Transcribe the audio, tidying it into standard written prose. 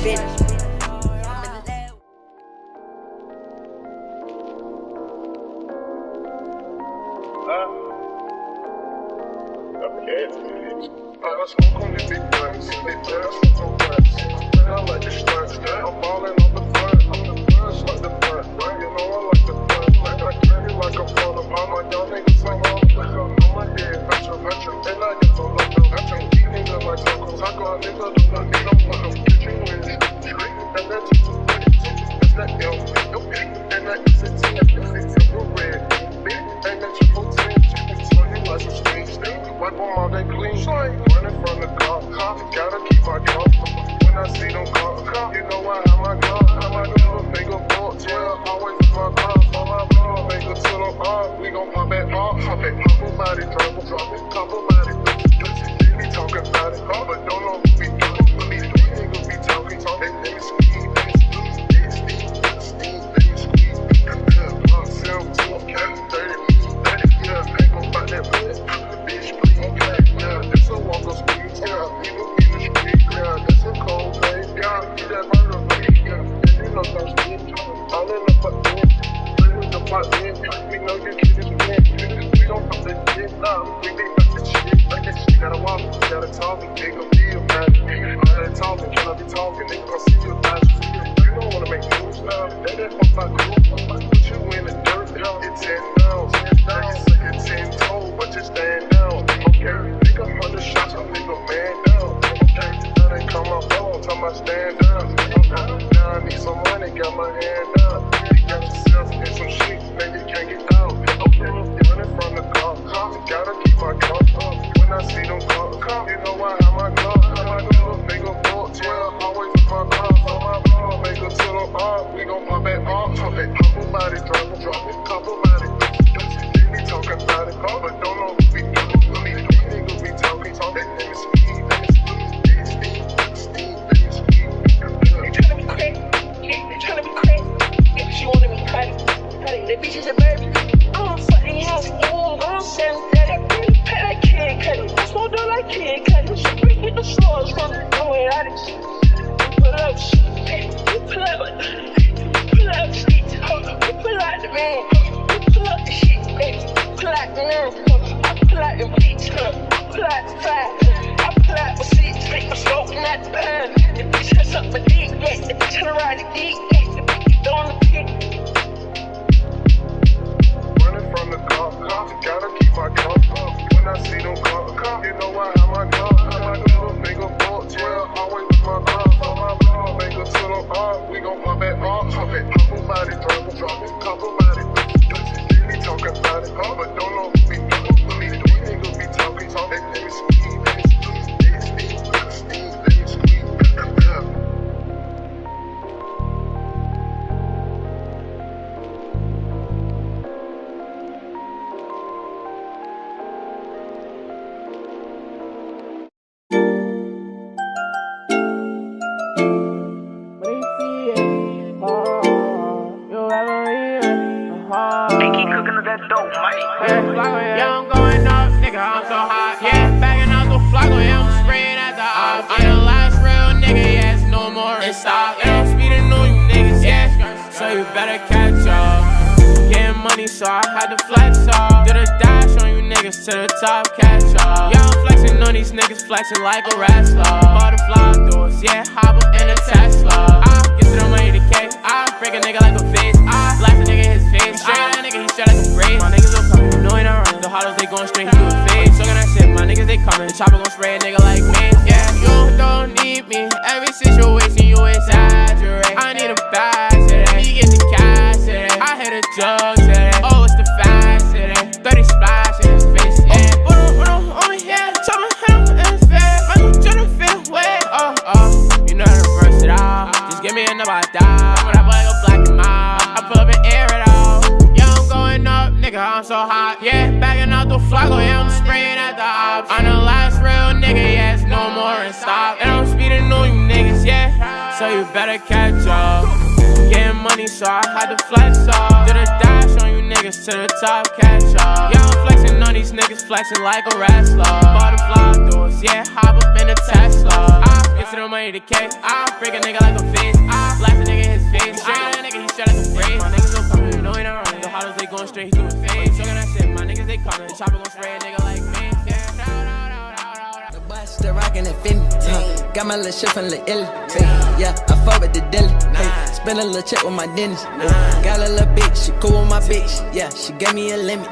spit. I smoke on the big guns, they dance with some guns. And I like the stunts, I'm falling off the front. I'm the buzz like the front, you know I like the front. Like I carry like a Phonto, all my young niggas so long. Like I'm on my head, metro. And I get so low, metro. These niggas like taco, a nigga do not need no money. Get you in the street, and that's just a that's that L, and that is a 10, that's a red. And that's your 14, it's 20 like some street. Wipe them all, they clean. Running from the car, gotta keep my car. When I see them cars, you know I have my car. I never make a fault, yeah, always with my car. On my ball, make a to the R, we gon' pop it off. Pop it, couple body, drop it, couple body. They be talking about it, but don't know who we do. These niggas be talking, they be squeeze, Yeah, I'm going up, nigga, I'm so hot. Yeah, bagging out the flock, yeah, I'm spraying at the ops. I'm the last real nigga, yes, no more in stock. Yeah, I'm speeding on you niggas, yeah, so you better catch up. Getting money, so I had to flex up. Did a dash on you niggas to the top, catch up. Yeah, I'm flexing on these niggas, flexing like a wrestler. Butterfly doors, yeah, hop up in a Tesla. I get to the money to K, I break a nigga like a FAZE. I blast a nigga in his face, straight that nigga, he straight like a brace. My niggas don't come, you know he not running. The hollows, they going straight, he do a fade. Talking that shit, my niggas, they coming. The chopper gon' spray a nigga like me. Yeah, you don't need me, every situation you exaggerate. I need a bag today, you get the cash today. I hit a jug today, oh it's the fast today. 30 splash in his face, yeah. Put him on me, yeah, chopper hit him in his face. I'm tryna fit away, you know how to reverse it out. Just give me another die, when I boy go black him out. I pull up and air it out. Yeah, I'm going up, nigga, I'm so hot. Yeah, bagging out the flock, yeah, I'm spraying at the ops. I'm the last real nigga, yes, no more in stock. And I'm speeding on you niggas, yeah, so you better catch up. Getting money, so I had to flex up. Did a dash on you niggas. niggas to the top, catch up. Yeah, I'm flexing on these niggas, flexing like a wrestler. Butterfly doors, yeah, hop up in a Tesla. I get to the money to K, I break a nigga like a FAZE. I blast a nigga in his face, I that nigga, he shot like a phrase. My niggas don't come here, no he not running. The hottest they going straight, he doing FAZE. Talking that shit, my niggas they coming. The chopper gon' spray a nigga like me. Still rockin' Infinity. Got my little shit from Lil Illy. Yeah, I fuck with the dilly. Spend a little check with my dentist. Got a little bitch, she cool with my bitch. Yeah, she gave me a limit.